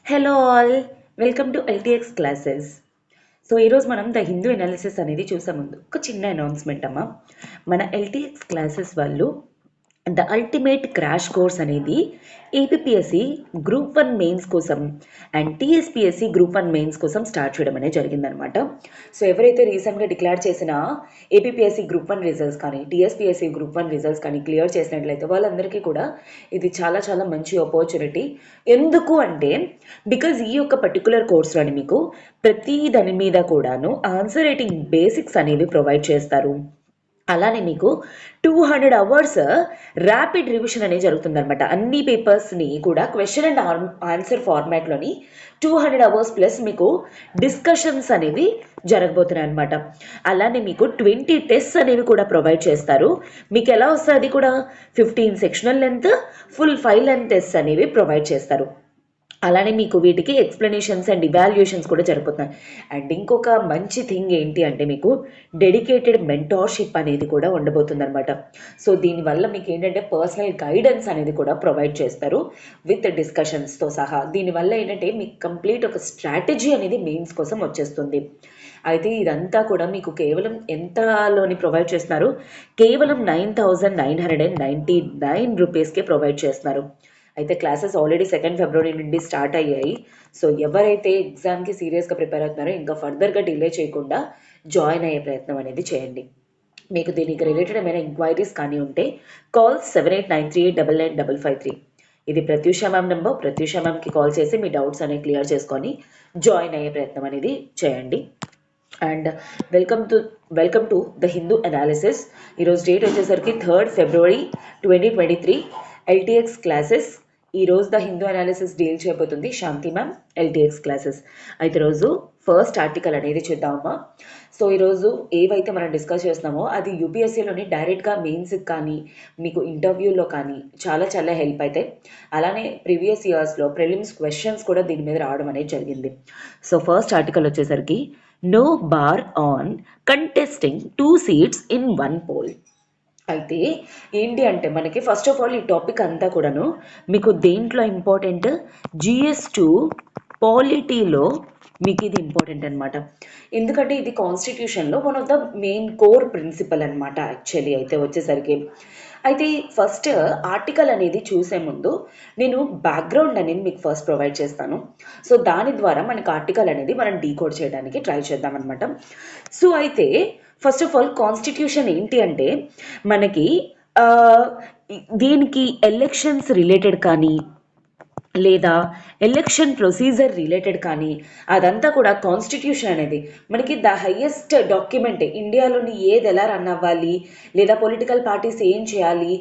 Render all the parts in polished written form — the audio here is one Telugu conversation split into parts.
Hello all, welcome to LTX classes. So ఈరోజు మనం ద హిందూ ఎనాలిసిస్ అనేది చూసే ముందు ఒక చిన్న అనౌన్స్మెంట్ అమ్మా. మన ఎల్టీఎక్స్ క్లాసెస్ వాళ్ళు ద అల్టిమేట్ క్రాష్ కోర్స్ అనేది ఏపీఎస్సి గ్రూప్ 1 మెయిన్స్ కోసం అండ్ టీఎస్పీఎస్సి గ్రూప్ 1 మెయిన్స్ కోసం స్టార్ట్ చేయడం అనేది జరిగిందనమాట. సో ఎవరైతే రీసెంట్గా డిక్లేర్ చేసిన ఏపీఎస్సి గ్రూప్ 1 రిజల్ట్స్ కానీ టీఎస్పీఎస్సి గ్రూప్ 1 రిజల్ట్స్ కానీ క్లియర్ చేసినట్లయితే వాళ్ళందరికీ కూడా ఇది చాలా చాలా మంచి ఆపర్చునిటీ. ఎందుకు అంటే బికాజ్ ఈ యొక్క పర్టికులర్ కోర్స్లోని మీకు ప్రతి దాని మీద కూడాను ఆన్సర్ రైటింగ్ బేసిక్స్ అనేవి ప్రొవైడ్ చేస్తారు. అలానే మీకు 200 అవర్స్ ర్యాపిడ్ రివిజన్ అనేది జరుగుతుందన్నమాట. అన్ని పేపర్స్ని కూడా క్వశ్చన్ అండ్ ఆన్సర్ ఫార్మాట్లోని 200 అవర్స్ ప్లస్ మీకు డిస్కషన్స్ అనేవి జరగబోతున్నాయి అనమాట. అలానే మీకు 20 టెస్ట్స్ అనేవి కూడా ప్రొవైడ్ చేస్తారు. మీకు ఎలా వస్తుంది అది కూడా 15 sectional length, full 5 length tests అనేవి ప్రొవైడ్ చేస్తారు. అలానే మీకు వీటికి ఎక్స్ప్లెనేషన్స్ అండ్ ఇవాల్యుయేషన్స్ కూడా జరుగుతున్నాయి. అండ్ ఇంకొక మంచి థింగ్ ఏంటి అంటే మీకు డెడికేటెడ్ మెంటార్షిప్ అనేది కూడా ఉండబోతుంది అనమాట. సో దీనివల్ల మీకు ఏంటంటే పర్సనల్ గైడెన్స్ అనేది కూడా ప్రొవైడ్ చేస్తారు విత్ డిస్కషన్స్తో సహా. దీనివల్ల ఏంటంటే మీకు కంప్లీట్ ఒక స్ట్రాటజీ అనేది మెయిన్స్ కోసం వచ్చేస్తుంది. అయితే ఇదంతా కూడా మీకు కేవలం ఎంతలోని ప్రొవైడ్ చేస్తున్నారు, కేవలం 9,999 రూపీస్కే ప్రొవైడ్ చేస్తున్నారు. అయితే క్లాసెస్ ఆల్రెడీ 2 ఫిబ్రవరి నుండి స్టార్ట్ అయ్యాయి. సో ఎవరైతే ఎగ్జామ్కి సీరియస్గా ప్రిపేర్ అవుతున్నారో ఇంకా ఫర్దర్గా డిలే చేయకుండా జాయిన్ అయ్యే ప్రయత్నం అనేది చేయండి. మీకు దీనికి రిలేటెడ్ ఏమైనా ఎంక్వైరీస్ కానీ ఉంటే కాల్ 7893899553. ఇది ప్రత్యూష మ్యామ్ నెంబర్. ప్రత్యూష మ్యామ్కి కాల్ చేసి మీ డౌట్స్ అనేవి క్లియర్ చేసుకొని జాయిన్ అయ్యే ప్రయత్నం అనేది చేయండి. And welcome to the Hindu analysis. ఈరోజు డేట్ వచ్చేసరికి 3 ఫిబ్రవరి 2023. ఎల్టీఎక్స్ క్లాసెస్ ఈరోజు ద హిందూ అనాలిసిస్ డీల్ చేయబోతుంది శాంతి మ్యామ్. ఎల్టీఎక్స్ క్లాసెస్ అయితే రోజు ఫస్ట్ ఆర్టికల్ అనేది చూద్దామమ్మా. సో ఈరోజు ఏవైతే మనం డిస్కస్ చేస్తున్నామో అది యూపీఎస్సీలోని డైరెక్ట్గా మెయిన్స్కి కానీ మీకు ఇంటర్వ్యూలో కానీ చాలా చాలా హెల్ప్ అవుతాయి. అలానే ప్రీవియస్ ఇయర్స్లో ప్రిలిమ్స్ క్వశ్చన్స్ కూడా దీని మీద రావడం అనేది జరిగింది. సో ఫస్ట్ ఆర్టికల్ వచ్చేసరికి no bar on contesting 2 seats in 1 poll. అయితే ఏంటి అంటే మనకి ఫస్ట్ ఆఫ్ ఆల్ ఈ టాపిక్ అంతా కూడాను మీకు దేంట్లో ఇంపార్టెంట్, GS2 పాలిటీలో మీకు ఇది ఇంపార్టెంట్ అనమాట. ఎందుకంటే ఇది కాన్స్టిట్యూషన్లో one of the main core principle అనమాట యాక్చువల్లీ. అయితే వచ్చేసరికి అయితే ఫస్ట్ ఆర్టికల్ అనేది చూసే ముందు నేను బ్యాక్గ్రౌండ్ అనేది మీకు ఫస్ట్ ప్రొవైడ్ చేస్తాను. సో దాని ద్వారా మనకి ఆర్టికల్ అనేది మనం డీకోడ్ చేయడానికి ట్రై చేద్దాం అనమాట. సో అయితే ఫస్ట్ ఆఫ్ ఆల్ కాన్స్టిట్యూషన్ ఏంటి అంటే మనకి దీనికి ఎలక్షన్స్ రిలేటెడ్ కానీ లేదా ఎలక్షన్ ప్రొసీజర్ రిలేటెడ్ కానీ అదంతా కూడా కాన్స్టిట్యూషన్ అనేది మనకి ద హైయెస్ట్ డాక్యుమెంట్. ఇండియాలోని ఏది ఎలా రన్ అవ్వాలి, లేదా పొలిటికల్ పార్టీస్ ఏం చేయాలి,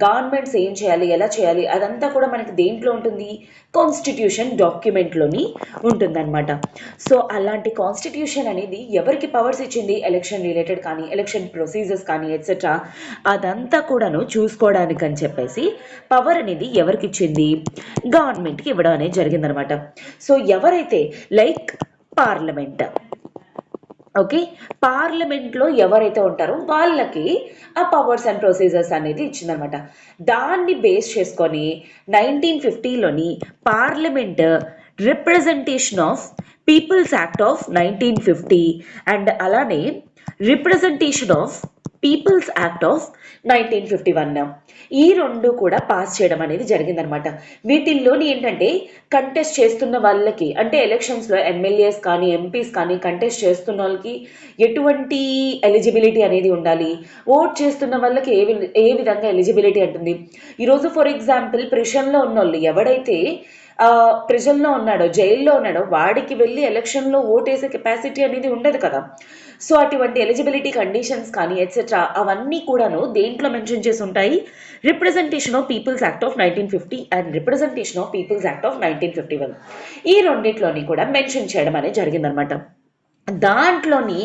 గవర్నమెంట్స్ ఏం చేయాలి, ఎలా చేయాలి, అదంతా కూడా మనకి దేంట్లో ఉంటుంది, కాన్స్టిట్యూషన్ డాక్యుమెంట్లోని ఉంటుందన్నమాట. సో అలాంటి కాన్స్టిట్యూషన్ అనేది ఎవరికి పవర్స్ ఇచ్చింది, ఎలక్షన్ రిలేటెడ్ కానీ ఎలక్షన్ ప్రొసీజర్స్ కానీ ఎట్సెట్రా అదంతా కూడాను చూసుకోవడానికి అని చెప్పేసి పవర్ అనేది ఎవరికి ఇచ్చింది, గవర్నమెంట్కి ఇవ్వడం అనేది జరిగిందనమాట. సో ఎవరైతే లైక్ పార్లమెంట్, ఓకే, పార్లమెంట్లో ఎవరైతే ఉంటారో వాళ్ళకి ఆ పవర్స్ అండ్ ప్రొసీజర్స్ అనేది ఇచ్చిందనమాట. దాన్ని బేస్ చేసుకొని 1950లోని parliament representation of peoples act of 1950 and అలానే representation of peoples act of 1951 ఈ రెండు కూడా పాస్ చేయడం అనేది జరిగిందనమాట. వీటిల్లోని ఏంటంటే కంటెస్ట్ చేస్తున్న వాళ్ళకి అంటే ఎలక్షన్స్లో ఎమ్మెల్యేస్ కానీ ఎంపీస్ కానీ కంటెస్ట్ చేస్తున్న వాళ్ళకి ఎటువంటి ఎలిజిబిలిటీ అనేది ఉండాలి, ఓట్ చేస్తున్న వాళ్ళకి ఏ విధంగా ఎలిజిబిలిటీ ఉంటుంది. ఈరోజు ఫర్ ఎగ్జాంపుల్ ప్రిషన్లో ఉన్న వాళ్ళు ఎవడైతే ప్రిజన్లో ఉన్నాడో, జైల్లో ఉన్నాడో వాడికి వెళ్ళి ఎలక్షన్లో ఓటేసే కెపాసిటీ అనేది ఉండదు కదా. సో అటువంటి ఎలిజిబిలిటీ కండిషన్స్ కానీ ఎట్సెట్రా అవన్నీ కూడాను దేంట్లో మెన్షన్ చేసి ఉంటాయి, representation of peoples act of 1950 and representation of peoples act of 1951 ఈ రెండిట్లోని కూడా మెన్షన్ చేయడం అనేది జరిగిందనమాట. దాంట్లోని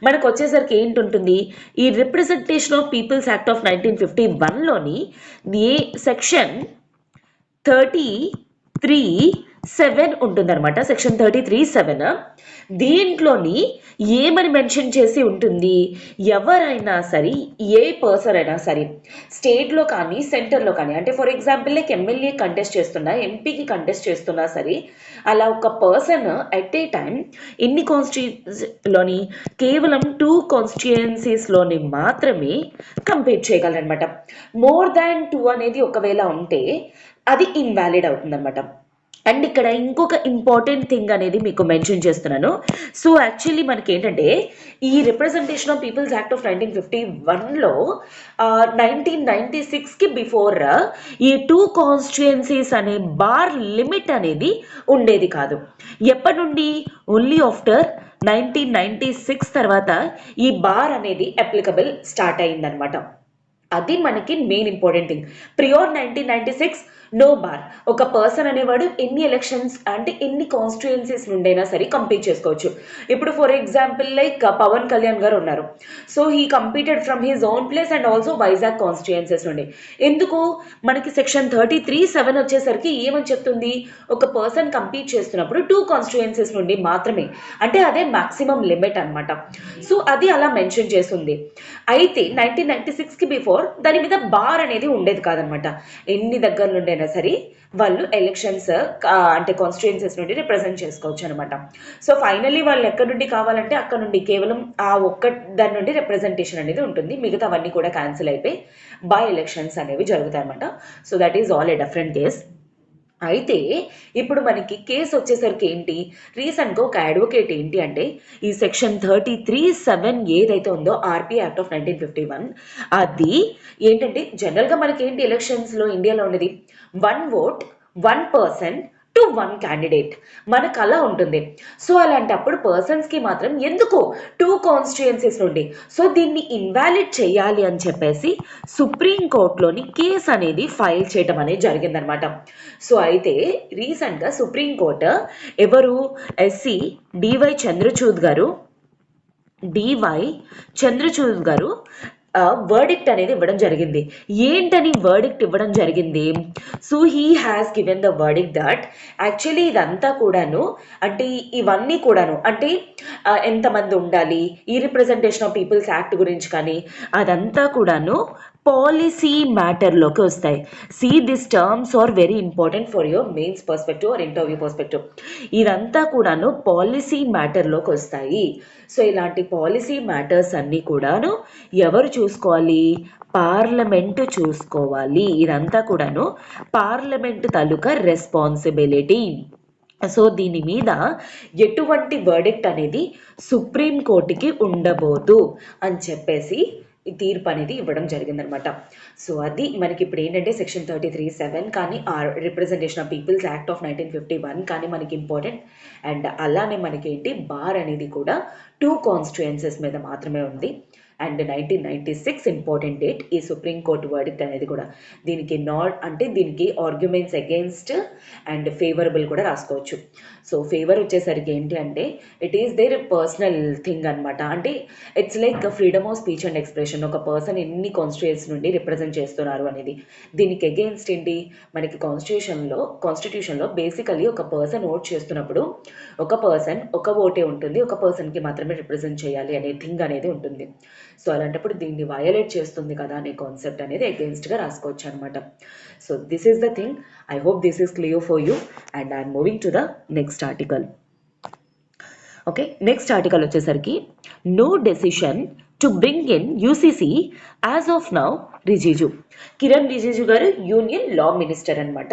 మనకు వచ్చేసరికి ఏంటుంటుంది, ఈ representation of peoples act of 1951లోని ఏ సెక్షన్ 33 ఉంటుందన్నమాట. సెక్షన్ 33(7). దీంట్లోని ఏమని మెన్షన్ చేసి ఉంటుంది, ఎవరైనా సరే, ఏ పర్సన్ అయినా సరే, స్టేట్లో కానీ సెంటర్లో కానీ, అంటే for example like MLA contest చేస్తున్నా, ఎంపీకి కంటెస్ట్ చేస్తున్నా సరే, అలా ఒక పర్సన్ ఎట్ ఏ టైం ఎన్ని కాన్స్టిట్యూన్సీలోని కేవలం 2 కాన్స్టిట్యుయెన్సీస్లోని మాత్రమే కంపీట్ చేయగలరనమాట. మోర్ దాన్ 2 అనేది ఒకవేళ ఉంటే అది ఇన్వాలిడ్ అవుతుందన్నమాట. అండ్ ఇక్కడ ఇంకొక ఇంపార్టెంట్ థింగ్ అనేది మీకు మెన్షన్ చేస్తున్నాను. సో యాక్చువల్లీ మనకి ఏంటంటే ఈ representation of peoples act of 1951లో 1996కి బిఫోర్ ఈ 2 కాన్స్టిట్యుయెన్సీస్ అనే బార్ లిమిట్ అనేది ఉండేది కాదు. ఎప్పటి నుండి? ఓన్లీ ఆఫ్టర్ 1996 తర్వాత ఈ బార్ అనేది అప్లికబుల్ స్టార్ట్ అయిందనమాట. అది మనకి main important thing. Prior 1996 no bar. ఒక పర్సన్ అనేవాడు ఎన్ని ఎలక్షన్స్ అంటే ఎన్ని కాన్స్టిట్యుయెన్సీస్ నుండైనా సరే కంపీట్ చేసుకోవచ్చు. ఇప్పుడు for example like Pawan Kalyan గారు ఉన్నారు. So he competed from his own place and also Vizag constituencies నుండి. ఎందుకు? మనకి సెక్షన్ 33(7) వచ్చేసరికి ఏమని చెప్తుంది, ఒక పర్సన్ కంపీట్ చేస్తున్నప్పుడు 2 కాన్స్టిట్యుయెన్సీస్ నుండి మాత్రమే, అంటే అదే మాక్సిమం లిమిట్ అనమాట. సో అది అలా మెన్షన్ చేస్తుంది. అయితే 1996కి బిఫోర్ దాని మీద బార్ అనేది ఉండేది కాదనమాట. ఎన్ని దగ్గర నుండి అయినా సరే వాళ్ళు ఎలక్షన్స్ అంటే కాన్స్టిట్యుయెన్సీస్ నుండి రిప్రజెంట్ చేసుకోవచ్చు అనమాట. సో ఫైనలీ వాళ్ళు ఎక్కడి నుండి కావాలంటే అక్కడ నుండి కేవలం ఆ ఒక్క దాని నుండి రిప్రజెంటేషన్ అనేది ఉంటుంది. మిగతావన్నీ కూడా క్యాన్సిల్ అయిపోయి బై ఎలక్షన్స్ అనేవి జరుగుతాయి అనమాట. So that is all a different case. అయితే ఇప్పుడు మనకి కేసు వచ్చేసరికి ఏంటి, రీసెంట్గా ఒక అడ్వకేట్ ఏంటి అంటే ఈ సెక్షన్ 33(7) ఏదైతే ఉందో ఆర్పీ యాక్ట్ ఆఫ్ 1951, అది ఏంటంటే జనరల్గా మనకి ఏంటి ఎలక్షన్స్లో ఇండియాలో ఉండేది 1 vote 1 person టు 1 candidate, మనకు అలా ఉంటుంది. సో అలాంటప్పుడు పర్సన్స్కి మాత్రం ఎందుకు 2 కాన్స్టిట్యుయెన్సీస్ నుండి, సో దీన్ని ఇన్వాలిడ్ చేయాలి అని చెప్పేసి సుప్రీంకోర్టులోని కేసు అనేది ఫైల్ చేయడం అనేది జరిగిందనమాట. సో అయితే రీసెంట్గా సుప్రీంకోర్టు ఎవరు ఎస్సీ డివై చంద్రచూడ్ గారు వర్డిక్ట్ అనేది ఇవ్వడం జరిగింది. ఏంటని వర్డిక్ట్ ఇవ్వడం జరిగింది? So he has given the verdict that actually ఇదంతా కూడాను అంటే ఇవన్నీ కూడాను అంటే ఎంతమంది ఉండాలి, ఈ రిప్రజెంటేషన్ ఆఫ్ పీపుల్స్ యాక్ట్ గురించి కానీ అదంతా కూడాను పాలసీ మ్యాటర్లోకి వస్తాయి. See this terms are very important for your mains perspective or interview perspective. ఇదంతా కూడాను పాలసీ మ్యాటర్లోకి వస్తాయి. సో ఇలాంటి పాలసీ మ్యాటర్స్ అన్నీ కూడాను ఎవరు చూసుకోవాలి? పార్లమెంటు చూసుకోవాలి. ఇదంతా కూడాను పార్లమెంటు తాలూకా రెస్పాన్సిబిలిటీ. సో దీని మీద ఎటువంటి వర్డిక్ట్ అనేది సుప్రీంకోర్టుకి ఉండబోదు అని చెప్పేసి ఈ తీర్పు అనేది ఇవ్వడం జరిగిందనమాట. సో అది మనకి ఇప్పుడు ఏంటంటే సెక్షన్ 33(7) కానీ representation of peoples act of 1951 కానీ మనకి ఇంపార్టెంట్. అండ్ అలానే మనకి ఏంటి బార్ అనేది కూడా 2 కాన్స్టిట్యుయెన్సీస్ మీద మాత్రమే ఉంది. అండ్ 1996 ఇంపార్టెంట్ డేట్ ఈ సుప్రీంకోర్టు వర్డిక్ట్ అనేది కూడా. దీనికి దీనికి ఆర్గ్యుమెంట్స్ అగేన్స్ట్ అండ్ ఫేవరబుల్ కూడా రాసుకోవచ్చు. సో ఫేవర్ వచ్చేసరికి ఏంటి అంటే it is there personal thing అనమాట. అంటే it's like freedom of speech and expression. ఒక పర్సన్ ఎన్ని కాన్స్టిట్యుయెన్సీ నుండి రిప్రజెంట్ చేస్తున్నారు అనేది. దీనికి అగేన్స్ట్ ఏంటి, మనకి కాన్స్టిట్యూషన్లో బేసికలీ ఒక పర్సన్ ఓట్ చేస్తున్నప్పుడు ఒక పర్సన్ ఒక ఓటే ఉంటుంది, ఒక పర్సన్కి మాత్రమే రిప్రజెంట్ చేయాలి అనే థింగ్ అనేది ఉంటుంది. సో అలాంటప్పుడు దీన్ని వయలేట్ చేస్తుంది కదా అనే కాన్సెప్ట్ అనేది అగేన్స్ట్గా రాసుకోవచ్చు అనమాట. So this is the thing. I hope this is clear for you and I'm moving to the next article. Okay, next article వచ్చేసరికి no decision to bring in UCC as of now Rijiju. Kiran Rijiju గారు యూనియన్ లా మినిస్టర్ అనమాట.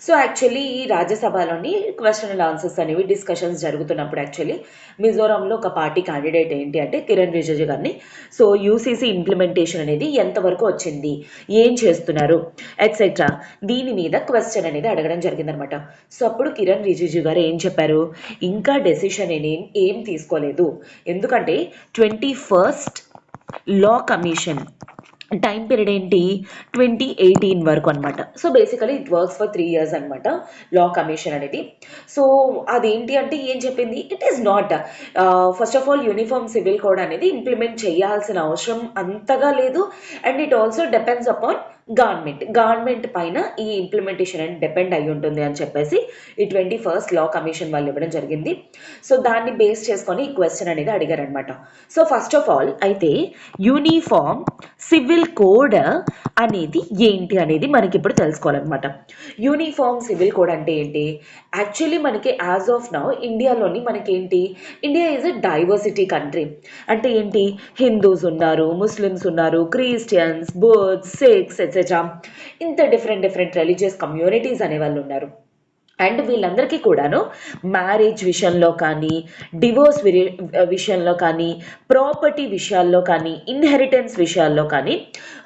సో యాక్చువల్లీ ఈ రాజ్యసభలోని క్వశ్చన్ అండ్ ఆన్సర్స్ అనేవి డిస్కషన్స్ జరుగుతున్నప్పుడు యాక్చువల్లీ మిజోరాంలో ఒక పార్టీ క్యాండిడేట్ ఏంటి అంటే కిరణ్ రిజిజు గారిని సో యూసీసీ ఇంప్లిమెంటేషన్ అనేది ఎంతవరకు వచ్చింది, ఏం చేస్తున్నారు ఎట్సెట్రా దీని మీద క్వశ్చన్ అనేది అడగడం జరిగిందనమాట. సో అప్పుడు కిరణ్ రిజిజు గారు ఏం చెప్పారు, ఇంకా డెసిషన్ ఏం తీసుకోలేదు. ఎందుకంటే 21st law commission time period ఏంటి 2018 వరకు అనమాట. So basically it works for 3 years అనమాట లా కమిషన్ అనేది. సో అదేంటి అంటే ఏం చెప్పింది, it is not first of all uniform civil code అనేది ఇంప్లిమెంట్ చేయాల్సిన అవసరం అంతగా లేదు. And it also depends upon government పైన ఈ ఇంప్లిమెంటేషన్ అనేది డిపెండ్ అయి ఉంటుంది అని చెప్పేసి ఈ 21st లా కమిషన్ వాళ్ళు ఇవ్వడం జరిగింది. సో దాన్ని బేస్ చేసుకొని ఈ క్వశ్చన్ అనేది అడిగారనమాట. సో ఫస్ట్ ఆఫ్ ఆల్ అయితే యూనిఫామ్ సివిల్ కోడ్ అనేది ఏంటి అనేది మనకి ఇప్పుడు తెలుసుకోవాలన్నమాట. యూనిఫామ్ సివిల్ కోడ్ అంటే ఏంటి? యాక్చువల్లీ మనకి యాజ్ ఆఫ్ నౌ ఇండియాలోని మనకేంటి, India is a diversity country. అంటే ఏంటి, హిందూస్ ఉన్నారు, ముస్లిమ్స్ ఉన్నారు, క్రిస్టియన్స్, బుద్ధిస్ట్, సిఖ్స్ ఎట్సెట్రా, ఇంత డిఫరెంట్ రిలీజియస్ కమ్యూనిటీస్ అనే వాళ్ళు ఉన్నారు. అండ్ వీళ్ళందరికీ కూడాను మ్యారేజ్ విషయంలో కానీ, డివోర్స్ విషయంలో కానీ, ప్రాపర్టీ విషయాల్లో కానీ, ఇన్హెరిటెన్స్ విషయాల్లో కానీ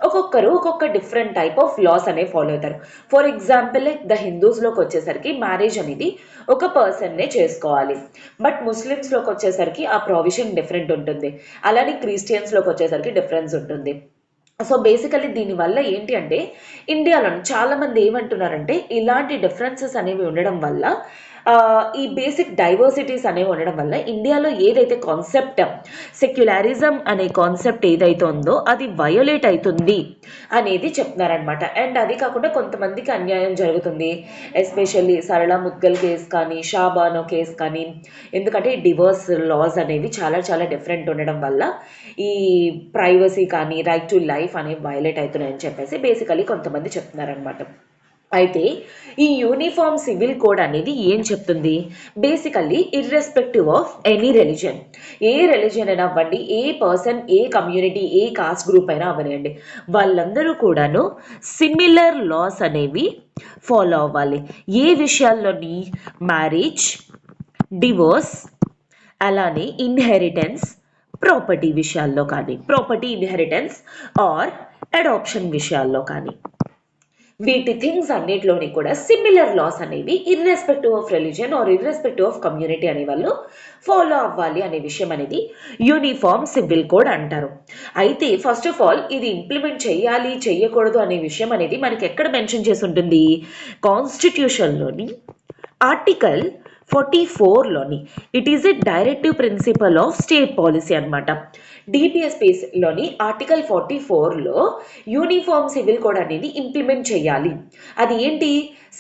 ఒక్కొక్కరు ఒక్కొక్క డిఫరెంట్ టైప్ ఆఫ్ లాస్ అనేవి ఫాలో అవుతారు. ఫర్ ఎగ్జాంపుల్ ద హిందూస్లోకి వచ్చేసరికి మ్యారేజ్ అనేది ఒక పర్సన్నే చేసుకోవాలి. బట్ ముస్లిమ్స్లోకి వచ్చేసరికి ఆ ప్రొవిజన్ డిఫరెంట్ ఉంటుంది. అలానే క్రిస్టియన్స్లోకి వచ్చేసరికి డిఫరెన్స్ ఉంటుంది. సో బేసికలీ దీనివల్ల ఏంటి అంటే ఇండియాలో చాలామంది ఏమంటున్నారంటే ఇలాంటి డిఫరెన్సెస్ అనేవి ఉండడం వల్ల ఈ బేసిక్ డైవర్సిటీస్ అనేవి ఉండడం వల్ల ఇండియాలో ఏదైతే కాన్సెప్ట్ సెక్యులరిజం అనే కాన్సెప్ట్ ఏదైతే ఉందో అది వయోలేట్ అవుతుంది అనేది చెప్తున్నారనమాట. అండ్ అది కాకుండా కొంతమందికి అన్యాయం జరుగుతుంది, ఎస్పెషల్లీ సరళ ముద్గల్ కేసు కానీ, షాబానో కేసు కానీ. ఎందుకంటే డివోర్స్ లాస్ అనేవి చాలా డిఫరెంట్ ఉండడం వల్ల ఈ ప్రైవసీ కానీ, రైట్ టు లైఫ్ అనేవి వయోలేట్ అవుతున్నాయని చెప్పేసి బేసికలీ కొంతమంది చెప్తున్నారనమాట. అయితే ఈ యూనిఫామ్ సివిల్ కోడ్ అనేది ఏం చెప్తుంది? Basically irrespective of any religion, A religion అయినా అవ్వండి, ఏ పర్సన్, ఏ కమ్యూనిటీ, ఏ కాస్ట్ గ్రూప్ అయినా అవ్వనివ్వండి, వాళ్ళందరూ కూడాను సిమిలర్ లాస్ అనేవి ఫాలో అవ్వాలి. ఏ విషయాల్లోని? మ్యారేజ్, డివోర్స్, అలానే ఇన్హెరిటెన్స్, ప్రాపర్టీ విషయాల్లో కానీ, ప్రాపర్టీ ఇన్హెరిటెన్స్ ఆర్ అడాప్షన్ విషయాల్లో కానీ, వీటి థింగ్స్ అన్నిటిలోని కూడా సిమిలర్ లాస్ అనేవి irrespective of religion are irrespective of community అనే వాళ్ళు ఫాలో అవ్వాలి అనే విషయం అనేది యూనిఫామ్ సివిల్ కోడ్ అంటారు. అయితే ఫస్ట్ ఆఫ్ ఆల్ ఇది ఇంప్లిమెంట్ చేయాలి చేయకూడదు అనే విషయం అనేది మనకి ఎక్కడ మెన్షన్ చేసి ఉంటుంది? కాన్స్టిట్యూషన్లోని ఆర్టికల్ 44లోని. It is a directive principle of state policy అనమాట. డిపిఎస్పిలోని ఆర్టికల్ 44లో యూనిఫామ్ సివిల్ కోడ్ అనేది ఇంప్లిమెంట్ చేయాలి. అది ఏంటి?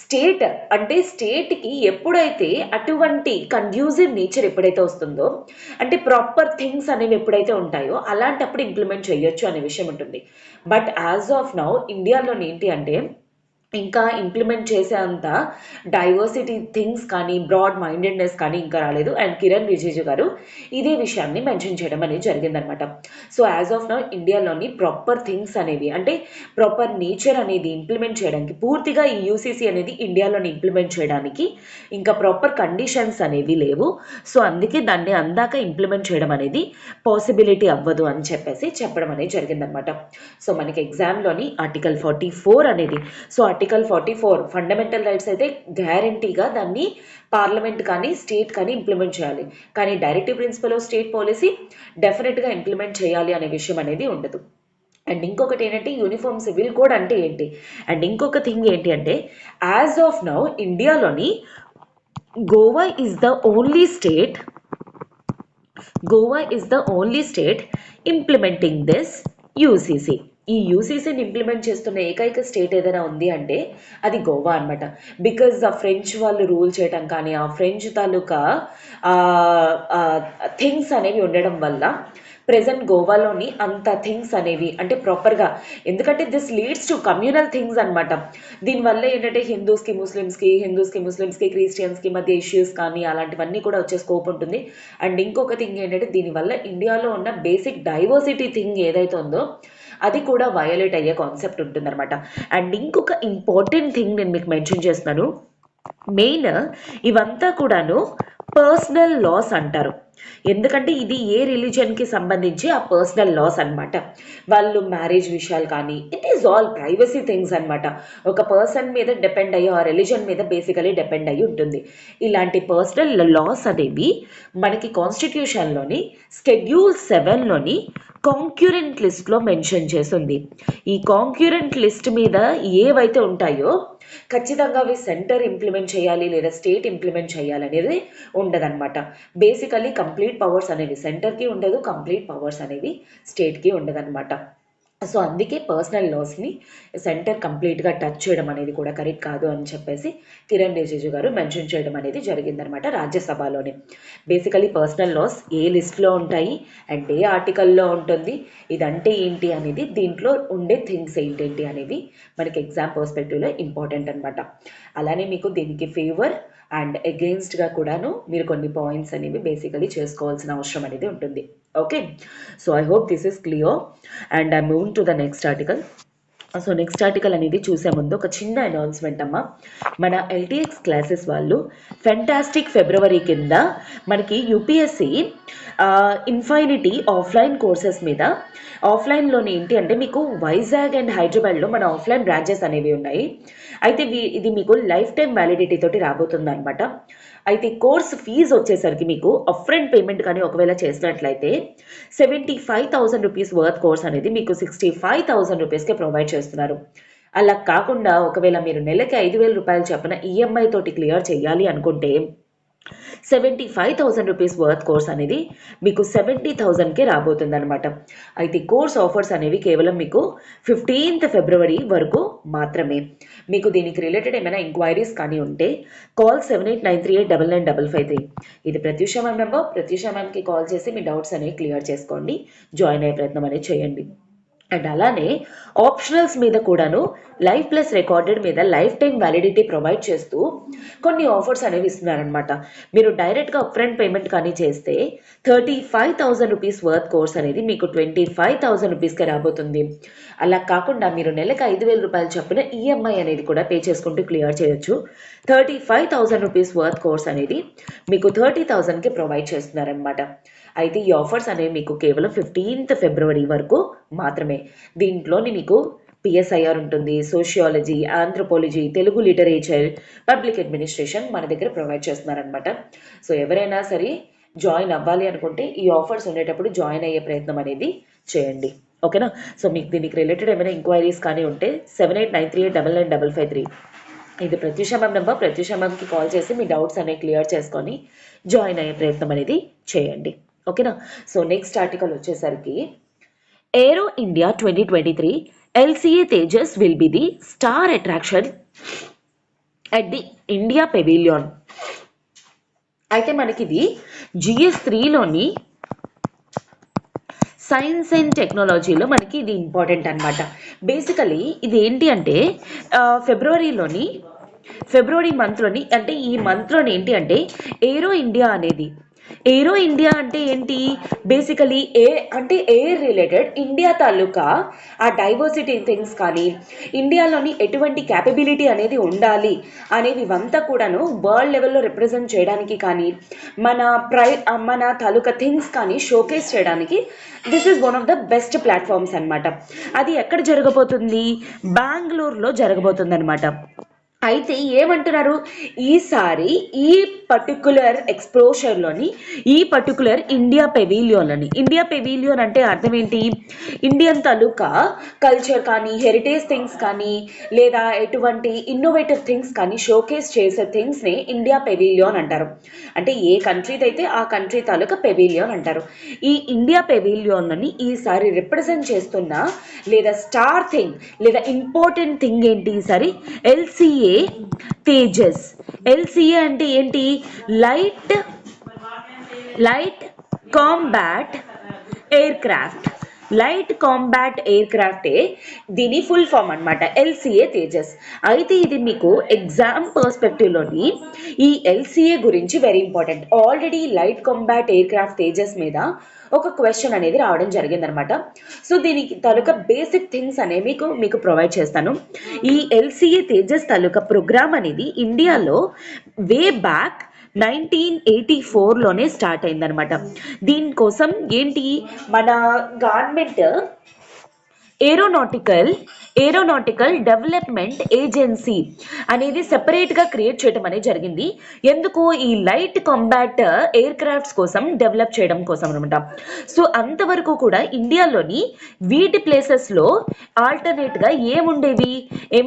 స్టేట్ అంటే స్టేట్కి ఎప్పుడైతే అటువంటి కన్డ్యూజివ్ నేచర్ ఎప్పుడైతే వస్తుందో, అంటే ప్రాపర్ థింగ్స్ అనేవి ఎప్పుడైతే ఉంటాయో అలాంటప్పుడు ఇంప్లిమెంట్ చేయొచ్చు అనే విషయం ఉంటుంది. బట్ యాజ్ ఆఫ్ నౌ ఇండియాలోని ఏంటి అంటే ఇంకా ఇంప్లిమెంట్ చేసే అంత డైవర్సిటీ థింగ్స్ కానీ, బ్రాడ్ మైండెడ్నెస్ కానీ ఇంకా రాలేదు. అండ్ కిరణ్ రిజిజు గారు ఇదే విషయాన్ని మెన్షన్ చేయడం అనేది జరిగిందనమాట. సో యాజ్ ఆఫ్ నౌ ఇండియాలోని ప్రాపర్ థింగ్స్ అనేవి, అంటే ప్రాపర్ నేచర్ అనేది ఇంప్లిమెంట్ చేయడానికి, పూర్తిగా ఈ యూసీసీ అనేది ఇండియాలోని ఇంప్లిమెంట్ చేయడానికి ఇంకా ప్రాపర్ కండిషన్స్ అనేవి లేవు. సో అందుకే దాన్ని అందాక ఇంప్లిమెంట్ చేయడం అనేది పాసిబిలిటీ అవ్వదు అని చెప్పేసి చెప్పడం అనేది జరిగిందనమాట. సో మనకి ఎగ్జామ్లోని ఆర్టికల్ 44 అనేది, సో ఆర్టికల్ 44 ఫండమెంటల్ రైట్స్ అయితే గ్యారంటీగా దాన్ని పార్లమెంట్ కానీ స్టేట్ కానీ ఇంప్లిమెంట్ చేయాలి. కానీ directive principle of state policy డెఫినెట్గా ఇంప్లిమెంట్ చేయాలి అనే విషయం అనేది ఉండదు. అండ్ ఇంకొకటి ఏంటంటే యూనిఫామ్ సివిల్ కోడ్ అంటే ఏంటి? అండ్ ఇంకొక థింగ్ ఏంటి అంటే యాజ్ ఆఫ్ నౌ ఇండియాలోని Goa is the only state implementing this UCC. ఈ యూసీసీని ఇంప్లిమెంట్ చేస్తున్న ఏకైక స్టేట్ ఏదైనా ఉంది అంటే అది గోవా అనమాట. బికాజ్ ఆ ఫ్రెంచ్ వాళ్ళు రూల్ చేయటం కానీ, ఆ ఫ్రెంచ్ తాలూకా థింగ్స్ అనేవి ఉండడం వల్ల ప్రెజెంట్ గోవాలోని అంత థింగ్స్ అనేవి అంటే ప్రాపర్గా, ఎందుకంటే this leads to communal things అనమాట. దీనివల్ల ఏంటంటే హిందూస్కి ముస్లిమ్స్కి క్రిస్టియన్స్కి మధ్య ఇష్యూస్ కానీ అలాంటివన్నీ కూడా వచ్చే స్కోప్ ఉంటుంది. అండ్ ఇంకొక థింగ్ ఏంటంటే దీనివల్ల ఇండియాలో ఉన్న బేసిక్ డైవర్సిటీ థింగ్ ఏదైతే ఉందో అది కూడా వయోలేట్ అయ్యే కాన్సెప్ట్ ఉంటుందన్నమాట. అండ్ ఇంకొక ఇంపార్టెంట్ థింగ్ నేను మీకు మెన్షన్ చేస్తున్నాను. మెయిన్ ఇవంతా కూడాను పర్సనల్ లాస్ అంటారు. ఎందుకంటే ఇది ఏ రిలీజన్కి సంబంధించి ఆ పర్సనల్ లాస్ అనమాట. వాళ్ళు మ్యారేజ్ విషయాలు కానీ, it is all privacy things అనమాట. ఒక పర్సన్ మీద డిపెండ్ అయ్యి, ఆ రిలీజన్ మీద బేసికలీ డిపెండ్ అయ్యి ఉంటుంది. ఇలాంటి పర్సనల్ లాస్ అనేవి మనకి కాన్స్టిట్యూషన్లోని షెడ్యూల్ 7లోని కాంక్యూరెంట్ లిస్ట్లో మెన్షన్ చేసింది. ఈ కాంక్యూరెంట్ లిస్ట్ మీద ఏవైతే ఉంటాయో ఖచ్చితంగా అవి సెంటర్ ఇంప్లిమెంట్ చేయాలి లేదా స్టేట్ ఇంప్లిమెంట్ చేయాలి అనేది ఉండదన్నమాట. బేసికలీ కంప్లీట్ పవర్స్ అనేవి సెంటర్కి ఉండదు, కంప్లీట్ పవర్స్ అనేవి స్టేట్కి ఉండదన్నమాట. సో అందుకే పర్సనల్ లాస్ని సెంటర్ కంప్లీట్గా టచ్ చేయడం అనేది కూడా కరెక్ట్ కాదు అని చెప్పేసి కిరణ్ రిజిజు గారు మెన్షన్ చేయడం అనేది జరిగిందనమాట రాజ్యసభలోనే. బేసికలీ పర్సనల్ లాస్ ఏ లిస్ట్లో ఉంటాయి అండ్ ఏ ఆర్టికల్లో ఉంటుంది, ఇదంటే ఏంటి అనేది, దీంట్లో ఉండే థింగ్స్ ఏంటేంటి అనేది మనకి ఎగ్జామ్ పర్స్పెక్టివ్లో ఇంపార్టెంట్ అనమాట. అలానే మీకు దీనికి ఫేవర్ అండ్ అగెయిన్స్ట్గా కూడాను మీరు కొన్ని పాయింట్స్ అనేవి బేసికలీ చేసుకోవాల్సిన అవసరం అనేది ఉంటుంది. Okay, so I hope this is clear and I move to the next article. So next article అనేది చూసే ముందు ఒక చిన్న అనౌన్స్మెంట్ అమ్మ. మన ఎల్టీఎక్స్ క్లాసెస్ వాళ్ళు ఫెంటాస్టిక్ ఫిబ్రవరి కింద మనకి యూపీఎస్సి ఇన్ఫైనిటీ ఆఫ్లైన్ కోర్సెస్ మీద, ఆఫ్లైన్లోని ఏంటి అంటే మీకు వైజాగ్ అండ్ హైదరాబాద్లో మన ఆఫ్లైన్ బ్రాంచెస్ అనేవి ఉన్నాయి. అయితే ఇది మీకు లైఫ్ టైం వ్యాలిడిటీ తోటి రాబోతుంది అనమాట. అయితే కోర్స్ ఫీజు వచ్చేసరికి మీకు అప్ఫ్రంట్ పేమెంట్ కానీ ఒకవేళ చేసినట్లయితే 75,000 రూపీస్ వర్త్ కోర్స్ అనేది మీకు 65,000 రూపీస్కే ప్రొవైడ్ చేస్తున్నారు. అలా కాకుండా ఒకవేళ మీరు నెలకి 5,000 రూపాయలు చెప్పిన ఈఎంఐ తోటి క్లియర్ చేయాలి అనుకుంటే 75,000 రూపీస్ వర్త్ కోర్స్ అనేది మీకు 70,000కే రాబోతుంది అనమాట. అయితే కోర్స్ ఆఫర్స్ అనేవి కేవలం మీకు 15th ఫిబ్రవరి వరకు మాత్రమే. మీకు దీనికి రిలేటెడ్ ఏమైనా ఎంక్వైరీస్ కానీ ఉంటే కాల్ 7893899553. ఇది ప్రత్యూష మ్యామ్ నెంబర్. ప్రత్యూష మ్యామ్కి కాల్ చేసి మీ డౌట్స్ అనేవి క్లియర్ చేసుకోండి, జాయిన్ అయ్యే ప్రయత్నం అనేది చేయండి. అండ్ అలానే ఆప్షనల్స్ మీద కూడాను లైఫ్ ప్లస్ రికార్డెడ్ మీద లైఫ్ టైం వ్యాలిడిటీ ప్రొవైడ్ చేస్తూ కొన్ని ఆఫర్స్ అనేవి ఇస్తున్నారనమాట. మీరు డైరెక్ట్గా అప్ఫ్రంట్ పేమెంట్ కానీ చేస్తే 35,000 రూపీస్ వర్త్ కోర్స్ అనేది మీకు 25,000 రూపీస్కే రాబోతుంది. అలా కాకుండా మీరు నెలకు 5,000 రూపాయలు చొప్పున ఈఎంఐ అనేది కూడా పే చేసుకుంటూ క్లియర్ చేయొచ్చు. 35,000 రూపీస్ వర్త్ కోర్స్ అనేది మీకు 30,000కి ప్రొవైడ్ చేస్తున్నారనమాట. అయితే ఈ ఆఫర్స్ అనేవి మీకు కేవలం 15th ఫిబ్రవరి వరకు మాత్రమే. దీంట్లోని మీకు పిఎస్ఐఆర్ ఉంటుంది, sociology, anthropology, Telugu literature, public administration మన దగ్గర ప్రొవైడ్ చేస్తున్నారనమాట. సో ఎవరైనా సరే జాయిన్ అవ్వాలి అనుకుంటే ఈ ఆఫర్స్ ఉండేటప్పుడు జాయిన్ అయ్యే ప్రయత్నం అనేది చేయండి. ఓకేనా? సో మీకు దీనికి రిలేటెడ్ ఏమైనా ఎంక్వైరీస్ కానీ ఉంటే 7893899553 ఇది ప్రత్యూష మ్యామ్ నెంబర్. ప్రత్యూష మ్యామ్కి కాల్ చేసి మీ డౌట్స్ అనేవి క్లియర్ చేసుకొని జాయిన్ అయ్యే ప్రయత్నం అనేది చేయండి. ఓకేనా? సో నెక్స్ట్ ఆర్టికల్ వచ్చేసరికి aero India 2023 LCA Tejas will be the star attraction at the India pavilion. అయితే మనకి ఇది GS3లోని సైన్స్ అండ్ టెక్నాలజీలో మనకి ఇది ఇంపార్టెంట్ అనమాట. బేసికలీ ఇది ఏంటి అంటే ఫిబ్రవరి మంత్లోని, అంటే ఈ మంత్లోని ఏంటి అంటే ఏరో ఇండియా అనేది, ఏరో ఇండియా అంటే ఏంటి, బేసికలీ ఎయిర్ రిలేటెడ్ ఇండియా తాలూకా ఆ డైవర్సిటీ థింగ్స్ కానీ, ఇండియాలోని ఎటువంటి క్యాపబిలిటీ అనేది ఉండాలి అనేవి ఇవంతా కూడాను వరల్డ్ లెవెల్లో రిప్రజెంట్ చేయడానికి కానీ, మన తాలూకా థింగ్స్ కానీ షోకేస్ చేయడానికి this is one of the best platforms అనమాట. అది ఎక్కడ జరగబోతుంది? బెంగళూరులో జరగబోతుంది అనమాట. అయితే ఏమంటున్నారు, ఈసారి ఈ పర్టికులర్ ఎక్స్పోజర్లోని ఈ పర్టికులర్ ఇండియా పెవిలియన్ అంటే అర్థం ఏంటి, ఇండియన్ తాలూకా కల్చర్ కానీ, హెరిటేజ్ థింగ్స్ కానీ, లేదా ఎటువంటి ఇన్నోవేటివ్ థింగ్స్ కానీ షోకేస్ చేసే థింగ్స్ని ఇండియా పెవిలియన్ అంటారు. అంటే ఏ కంట్రీది అయితే ఆ కంట్రీ తాలూకా పెవిలియన్ అంటారు. ఈ ఇండియా పెవిలియన్ని ఈసారి రిప్రజెంట్ చేస్తున్న లేదా స్టార్ థింగ్ లేదా ఇంపార్టెంట్ థింగ్ ఏంటి ఈసారి? LCA తేజస్. LCA అంటే ఏంటి? లైట్ కాంబాట్ ఎయిర్ క్రాఫ్టే దీని ఫుల్ ఫామ్ అనమాట, LCA తేజస్. అయితే ఇది మీకు ఎగ్జామ్ పర్స్పెక్టివ్లోని ఈ LCA గురించి very important. Already light combat aircraft Tejas మీద ఒక క్వశ్చన్ అనేది రావడం జరిగిందనమాట. సో దీనికి తాలూకా బేసిక్ థింగ్స్ అనేవి మీకు ప్రొవైడ్ చేస్తాను. ఈ LCA తేజస్ తాలూకా ప్రోగ్రామ్ అనేది ఇండియాలో వే బ్యాక్ 1984లోనే స్టార్ట్ అయిందనమాట. దీనికోసం ఏంటి, మన గవర్నమెంట్ ఏరోనాటికల్ డెవలప్మెంట్ ఏజెన్సీ అనేది సెపరేట్గా క్రియేట్ చేయడం అనేది జరిగింది. ఎందుకు? ఈ లైట్ కాంబాట్ ఎయిర్ క్రాఫ్ట్స్ కోసం డెవలప్ చేయడం కోసం అనమాట. సో అంతవరకు కూడా ఇండియాలోని వీటి ప్లేసెస్లో ఆల్టర్నేట్గా ఏముండేవి?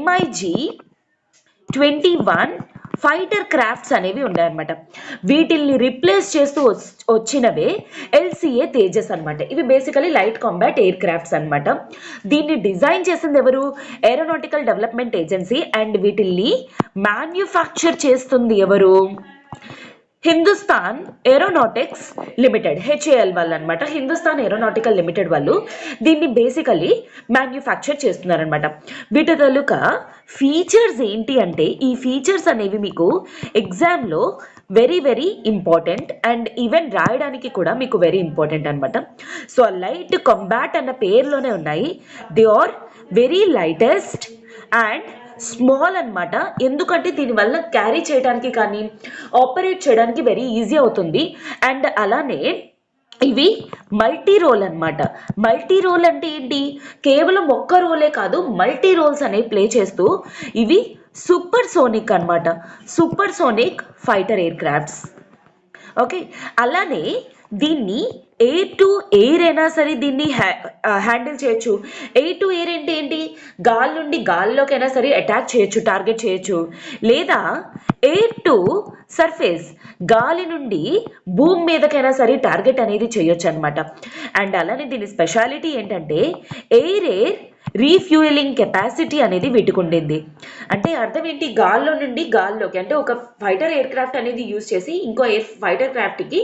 MiG-21 ఫైటర్ క్రాఫ్ట్స్ అనేవి ఉన్నాయన్నమాట. వీటిల్ని రిప్లేస్ చేస్తూ వచ్చినవే ఎల్సిఏ తేజస్ అనమాట. ఇవి basically light combat aircrafts అనమాట. దీన్ని డిజైన్ చేసింది ఎవరు? Aeronautical development agency. అండ్ వీటిల్ని మ్యాన్యుఫ్యాక్చర్ చేస్తుంది ఎవరు? హిందుస్థాన్ ఏరోనాటిక్స్ లిమిటెడ్, హెచ్ఏఎల్ వాళ్ళు అనమాట. హిందుస్థాన్ ఏరోనాటికల్ లిమిటెడ్ వాళ్ళు దీన్ని బేసికలీ మ్యాన్యుఫ్యాక్చర్ చేస్తున్నారనమాట. వీటి తాలూకా ఫీచర్స్ ఏంటి అంటే, ఈ ఫీచర్స్ అనేవి మీకు ఎగ్జామ్లో very very important and even రాయడానికి కూడా మీకు వెరీ ఇంపార్టెంట్ అనమాట. సో లైట్ కాంబాట్ అన్న పేరులోనే ఉన్నాయి. They are very lightest and small అనమాట. ఎందుకంటే దీనివల్ల క్యారీ చేయడానికి కానీ ఆపరేట్ చేయడానికి వెరీ ఈజీ అవుతుంది. అండ్ అలానే ఇవి మల్టీ రోల్ అనమాట. మల్టీ రోల్ అంటే ఏంటి? కేవలం ఒక్క రోలే కాదు, మల్టీ రోల్స్ అనేవి ప్లే చేస్తూ ఇవి సూపర్ సోనిక్ అనమాట. Super sonic fighter air crafts. Okay, అలానే దీన్ని ఎయిర్ టు ఎయిర్ అయినా సరే దీన్ని హ్యాండిల్ చేయొచ్చు. ఎయిర్ టు ఎయిర్ అంటే ఏంటి? గాలి నుండి గాల్లోకైనా సరే అటాక్ చేయొచ్చు, టార్గెట్ చేయొచ్చు. లేదా ఎయిర్ టు సర్ఫేస్, గాలి నుండి భూమి మీదకైనా సరే టార్గెట్ అనేది చేయొచ్చు అనమాట. అండ్ అలానే దీని స్పెషాలిటీ ఏంటంటే ఎయిర్ రీఫ్యూయలింగ్ కెపాసిటీ అనేది వీటికి ఉండింది. అంటే అర్థం ఏంటి? గాల్లో నుండి గాల్లోకి, అంటే ఒక ఫైటర్ ఎయిర్ క్రాఫ్ట్ అనేది యూజ్ చేసి ఇంకో ఫైటర్ క్రాఫ్ట్కి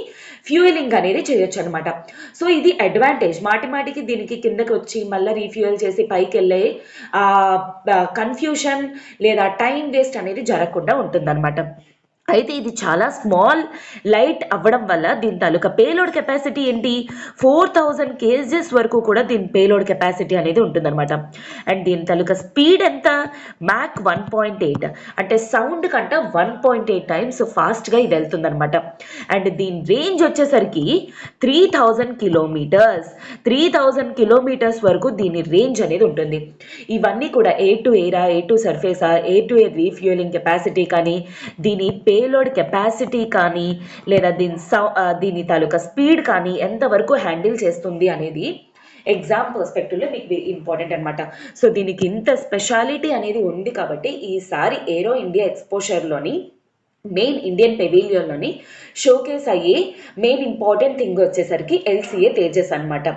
ఫ్యూయలింగ్ అనేది చేయొచ్చు అనమాట. సో ఇది అడ్వాంటేజ్. మాటి మాటికి దీనికి కిందకి వచ్చి మళ్ళీ రీఫ్యూయల్ చేసి పైకి వెళ్ళే కన్ఫ్యూషన్ లేదా టైం వేస్ట్ అనేది జరగకుండా ఉంటుందన్నమాట. అయితే ఇది చాలా స్మాల్ లైట్ అవ్వడం వల్ల దీని తాలూకా పేలోడ్ కెపాసిటీ ఏంటి? 4000 kgs వరకు కూడా దీని పేలోడ్ కెపాసిటీ అనేది ఉంటుందన్నమాట. అండ్ దీని తాలూకా స్పీడ్ ఎంత? మ్యాక్ 1.8, అంటే సౌండ్ కంట 1.8 times ఫాస్ట్గా ఇది వెళ్తుందనమాట. అండ్ దీని రేంజ్ వచ్చేసరికి 3000 kilometers. 3000 kilometers వరకు దీని రేంజ్ అనేది ఉంటుంది. ఇవన్నీ కూడా ఎయిర్ టు ఎయిరా, ఎయిర్ టు సర్ఫేసా, air to air refuelling capacity కానీ, దీని పేలోడ్ కెపాసిటీ కానీ, లేదా దీని తాలూకా స్పీడ్ కానీ ఎంతవరకు హ్యాండిల్ చేస్తుంది అనేది ఎగ్జామ్ పర్స్పెక్టివ్లో మీకు ఇంపార్టెంట్ అనమాట. సో దీనికి ఇంత స్పెషాలిటీ అనేది ఉంది కాబట్టి ఈసారి ఏరో ఇండియా ఎక్స్పోజర్లోని మెయిన్ ఇండియన్ పెవిలియన్లోని షోకేస్ అయ్యే మెయిన్ ఇంపార్టెంట్ థింగ్ వచ్చేసరికి ఎల్సిఏ తేజస్ అనమాట.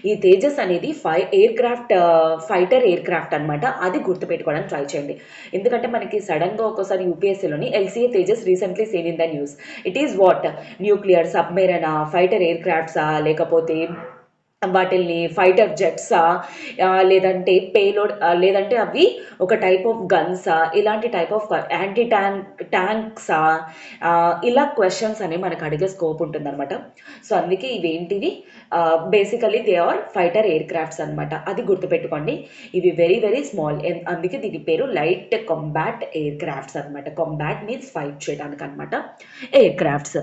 ఈ తేజస్ అనేది ఫైటర్ ఎయిర్ క్రాఫ్ట్ అనమాట. అది గుర్తుపెట్టుకోవడానికి ట్రై చేయండి. ఎందుకంటే మనకి సడన్గా ఒక్కోసారి యూపీఎస్సీలోని LCA Tejas recently same in the news. It is what? Nuclear సబ్మెరైనా, ఫైటర్ ఎయిర్ క్రాఫ్ట్సా, లేకపోతే వాటిల్ని ఫైటర్ జెట్సా, లేదంటే పేలోడ్, లేదంటే అవి ఒక టైప్ ఆఫ్ గన్సా, ఇలాంటి టైప్ ఆఫ్ యాంటీ ట్యాంక్సా, ఇలా క్వశ్చన్స్ అనేవి మనకు అడిగే స్కోప్ ఉంటుందన్నమాట. సో అందుకే ఇవేంటివి? Basically they are fighter aircrafts అనమాట. అది గుర్తుపెట్టుకోండి. ఇవి వెరీ వెరీ స్మాల్, అందుకే దీని పేరు లైట్ కాంబాట్ ఎయిర్ క్రాఫ్ట్స్ అనమాట. కాంబాట్ మీన్స్ ఫైట్ చేయడానికి అనమాట ఎయిర్ క్రాఫ్ట్స్.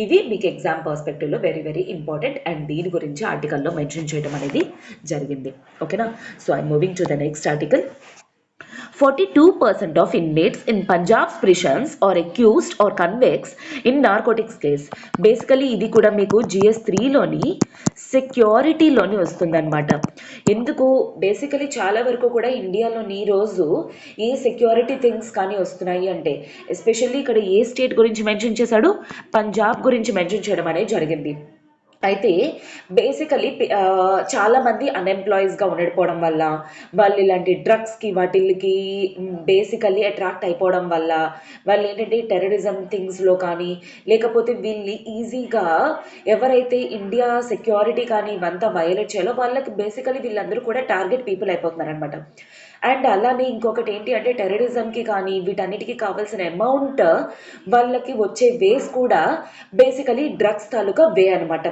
ఇవి మీకు ఎగ్జామ్ పర్స్పెక్టివ్లో వెరీ వెరీ ఇంపార్టెంట్. అండ్ దీని గురించి ఆర్టికల్లో మెన్షన్ చేయడం అనేది జరిగింది. ఓకేనా? So I'm moving to the next article. 42% of inmates in Punjab's prisons are accused or convicts in narcotics case. Basically ఇది కూడా మీకు GS 3లోని సెక్యూరిటీలోని వస్తుందన్నమాట. ఎందుకు? బేసికలీ చాలా వరకు కూడా ఇండియాలోని ఈరోజు ఏ సెక్యూరిటీ థింగ్స్ కానీ వస్తున్నాయి అంటే, ఎస్పెషల్లీ ఇక్కడ ఏ స్టేట్ గురించి మెన్షన్ చేశాడు? పంజాబ్ గురించి మెన్షన్ చేయడం అనేది జరిగింది. అయితే బేసికలీ చాలామంది అన్ఎంప్లాయీస్గా ఉండకపోవడం వల్ల, వాళ్ళు ఇలాంటి డ్రగ్స్కి వాటికి బేసికల్లీ అట్రాక్ట్ అయిపోవడం వల్ల, వాళ్ళు ఏంటంటే టెర్రరిజం థింగ్స్లో కానీ, లేకపోతే వీళ్ళు ఈజీగా ఎవరైతే ఇండియా సెక్యూరిటీ కానీ ఇవంతా వైలేట్ చేయాలో వాళ్ళకి బేసికలీ వీళ్ళందరూ కూడా టార్గెట్ పీపుల్ అయిపోతున్నారు అనమాట. అండ్ అలానే ఇంకొకటి ఏంటి అంటే టెర్రరిజంకి కానీ వీటన్నిటికీ కావాల్సిన అమౌంట్ వాళ్ళకి వచ్చే వేస్ కూడా బేసికలీ డ్రగ్స్ తాలూకా వే అనమాట.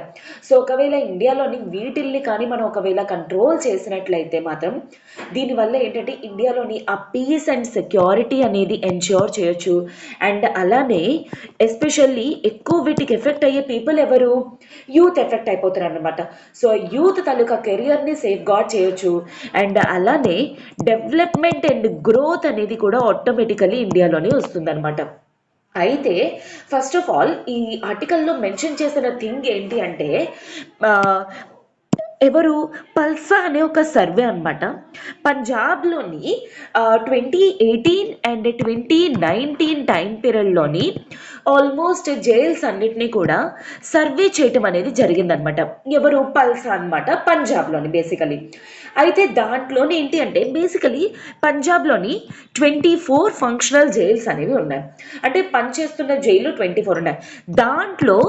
సో ఒకవేళ ఇండియాలోని వీటిల్ని కానీ మనం ఒకవేళ కంట్రోల్ చేసినట్లయితే మాత్రం దీనివల్ల ఏంటంటే ఇండియాలోని ఆ పీస్ అండ్ సెక్యూరిటీ అనేది ఎన్ష్యూర్ చేయొచ్చు. అండ్ అలానే ఎస్పెషల్లీ ఎక్కువ వీటికి ఎఫెక్ట్ అయ్యే పీపుల్ ఎవరు? యూత్ ఎఫెక్ట్ అయిపోతారు అనమాట. సో యూత్ తాలూకా కెరియర్ని సేఫ్ గార్డ్ చేయొచ్చు. అండ్ అలానే డెవలప్మెంట్ అండ్ గ్రోత్ అనేది కూడా ఆటోమేటికలీ ఇండియాలోనే వస్తుందన్నమాట. అయితే ఫస్ట్ ఆఫ్ ఆల్ ఈ ఆర్టికల్లో మెన్షన్ చేసిన థింగ్ ఏంటి అంటే ఎవరు పల్సా అనే ఒక సర్వే అనమాట. పంజాబ్లోని 2018 అండ్ 2019 టైం పీరియడ్లోని ఆల్మోస్ట్ జైల్స్ అన్నిటినీ కూడా సర్వే చేయటం అనేది జరిగిందనమాట. ఎవరు పల్సా అనమాట, పంజాబ్లోని బేసికలీ. అయితే దాంట్లోనే ఏంటి అంటే బేసికలీ పంజాబ్లోని 24 ఫంక్షనల్ జైల్స్ అనేవి ఉన్నాయి. అంటే పనిచేస్తున్న జైలు 24 ఉన్నాయి. దాంట్లో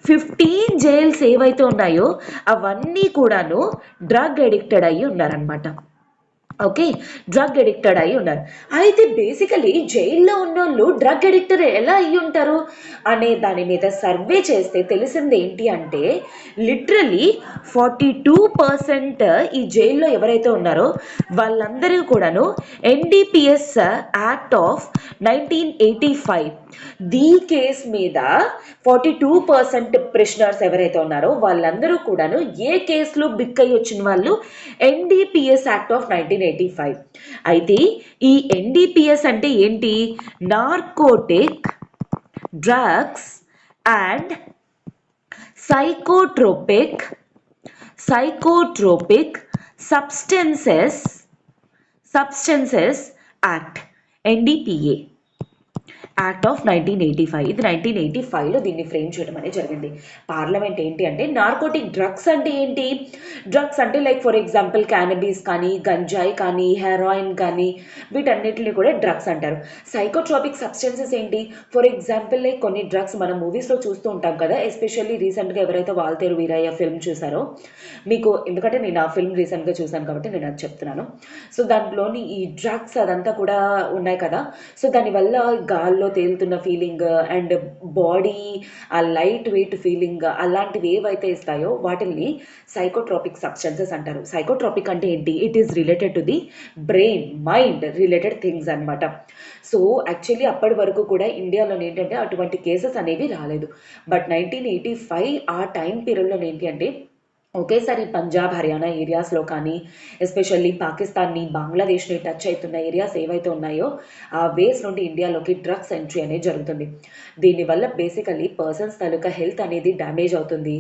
15 జైల్స్ ఏవైతే ఉన్నాయో అవన్నీ కూడాను డ్రగ్ అడిక్టెడ్ అయ్యి ఉన్నారనమాట. ఓకే, డ్రగ్ అడిక్టెడ్ అయి ఉన్నారు. అయితే బేసికలీ జైల్లో ఉన్నోళ్ళు డ్రగ్ అడిక్టెడ్ ఎలా అయ్యి ఉంటారు అనే దాని మీద సర్వే చేస్తే తెలిసింది ఏంటి అంటే లిటరలీ 42% ఈ జైల్లో ఎవరైతే ఉన్నారో వాళ్ళందరూ కూడాను ఎన్డీపీఎస్ యాక్ట్ ఆఫ్ 1985 దీ కేస్ మీద 42% ప్రిజనర్స్ ఎవరైతే ఉన్నారో వాళ్ళందరూ కూడాను ఏ కేసులో బిక్ అయ్యి వచ్చిన వాళ్ళు ఎన్డీపీఎస్ యాక్ట్ ఆఫ్ 1985. అయితే ఈ ఎన్డీపీఎస్ అంటే ఏంటి? Narcotic drugs and psychotropic substances act, NDPA act of 1985. ఇది 1985లో దీన్ని ఫ్రేమ్ చేయడం అనేది జరిగింది. పార్లమెంట్ ఏంటి అంటే నార్కోటిక్ డ్రగ్స్ అంటే ఏంటి? డ్రగ్స్ అంటే లైక్ ఫర్ ఎగ్జాంపుల్ క్యానబీస్ కానీ, గంజాయి కానీ, హెరాయిన్ కానీ, వీటన్నిటిని కూడా డ్రగ్స్ అంటారు. సైకోట్రోపిక్ సబ్స్టెన్సెస్ ఏంటి? ఫర్ ఎగ్జాంపుల్ లైక్ కొన్ని డ్రగ్స్ మనం మూవీస్లో చూస్తూ ఉంటాం కదా, ఎస్పెషల్లీ రీసెంట్గా ఎవరైతే వాల్తేరు వీరయ్య ఫిల్మ్ చూసారో మీకు, ఎందుకంటే నేను ఆ ఫిల్మ్ రీసెంట్గా చూసాను కాబట్టి నేను అది చెప్తున్నాను. సో దాంట్లోని ఈ డ్రగ్స్ అదంతా కూడా ఉన్నాయి కదా, సో దానివల్ల గాల్లో తేలుతున్న ఫీలింగ్ అండ్ బాడీ ఆ లైట్ వెయిట్ ఫీలింగ్ అలాంటివి ఏవైతే ఇస్తాయో వాటిని సైకోట్రోపిక్ సబ్స్టెన్సెస్ అంటారు. సైకోట్రోపిక్ అంటే ఏంటి? It is related to the brain mind related things అనమాట. సో యాక్చువల్లీ అప్పటి వరకు కూడా ఇండియాలో ఏంటంటే అటువంటి కేసెస్ అనేవి రాలేదు. బట్ 1985 ఆ టైం పీరియడ్లో ఏంటి అంటే ఒకేసారి పంజాబ్, హర్యానా ఏరియాస్లో కానీ, ఎస్పెషల్లీ పాకిస్తాన్ని, బంగ్లాదేశ్ని టచ్ అవుతున్న ఏరియాస్ ఏవైతే ఉన్నాయో ఆ వేస్ నుండి ఇండియాలోకి డ్రగ్స్ ఎంట్రీ అనేది జరుగుతుంది. దీనివల్ల బేసికలీ పర్సన్స్ తాలూకా హెల్త్ అనేది డ్యామేజ్ అవుతుంది.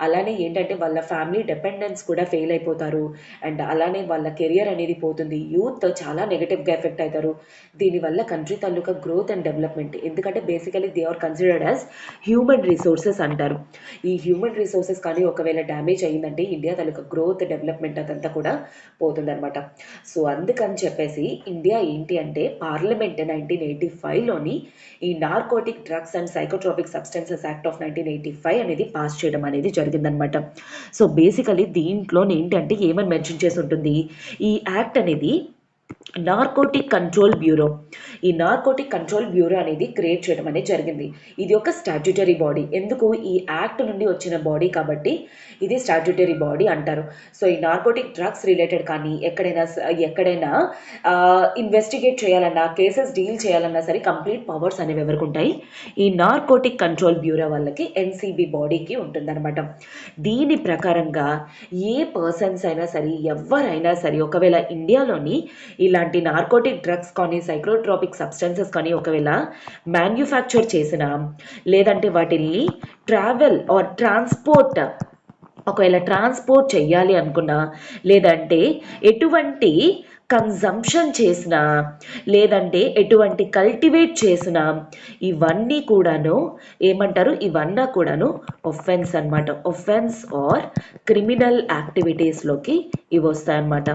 అలానే ఏంటంటే వాళ్ళ ఫ్యామిలీ డిపెండెన్స్ కూడా ఫెయిల్ అయిపోతారు. అండ్ అలానే వాళ్ళ కెరియర్ అనేది పోతుంది. యూత్ చాలా నెగటివ్గా ఎఫెక్ట్ అవుతారు. దీనివల్ల కంట్రీ తాలూకా గ్రోత్ అండ్ డెవలప్మెంట్, ఎందుకంటే basically they are considered as human resources అంటారు. ఈ హ్యూమన్ రిసోర్సెస్ కానీ ఒకవేళ డ్యామేజ్ అయ్యింది అంటే ఇండియా తాలూకా గ్రోత్ డెవలప్మెంట్ అదంతా కూడా పోతుందన్నమాట. సో అందుకని చెప్పేసి ఇండియా ఏంటి అంటే పార్లమెంట్ 1985లోని ఈ narcotic drugs and psychotropic substances act of 1985 అనేది పాస్ చేయడం అనేది జరిగిందనమాట. సో బేసికలీ దీంట్లో ఏంటి అంటే ఏమని మెన్షన్ చేసి ఉంటుంది? ఈ యాక్ట్ అనేది నార్కోటిక్ కంట్రోల్ బ్యూరో, ఈ నార్కోటిక్ కంట్రోల్ బ్యూరో అనేది క్రియేట్ చేయడం అనేది జరిగింది. ఇది ఒక స్టాట్యుటరీ బాడీ. ఎందుకు? ఈ యాక్ట్ నుండి వచ్చిన బాడీ కాబట్టి ఇది స్టాట్యుటరీ బాడీ అంటారు. సో ఈ నార్కోటిక్ డ్రగ్స్ రిలేటెడ్ కానీ ఎక్కడైనా ఇన్వెస్టిగేట్ చేయాలన్నా, కేసెస్ డీల్ చేయాలన్నా సరే కంప్లీట్ పవర్స్ అనేవి ఎవరికి ఉంటాయి? ఈ నార్కోటిక్ కంట్రోల్ బ్యూరో వాళ్ళకి, ఎన్సీబీ బాడీకి ఉంటుందన్నమాట. దీని ప్రకారంగా ఏ పర్సన్స్ అయినా సరే, ఎవరైనా సరే ఒకవేళ ఇండియాలోని ఇలాంటి నార్కోటిక్ డ్రగ్స్ కానీ, సైకోట్రోపిక్ సబ్స్టెన్సెస్ కానీ ఒకవేళ మ్యాన్యుఫ్యాక్చర్ చేసినా, లేదంటే వాటిని ట్రావెల్ ఆర్ ట్రాన్స్పోర్ట్ చెయ్యాలి అనుకున్నా, లేదంటే ఎటువంటి కన్జంప్షన్ చేసిన, లేదంటే ఎటువంటి కల్టివేట్ చేసిన, ఇవన్నీ కూడాను ఏమంటారు? ఇవన్నీ కూడాను ఒఫెన్స్ అనమాట. ఒఫెన్స్ ఆర్ క్రిమినల్ యాక్టివిటీస్లోకి ఇవి వస్తాయన్నమాట.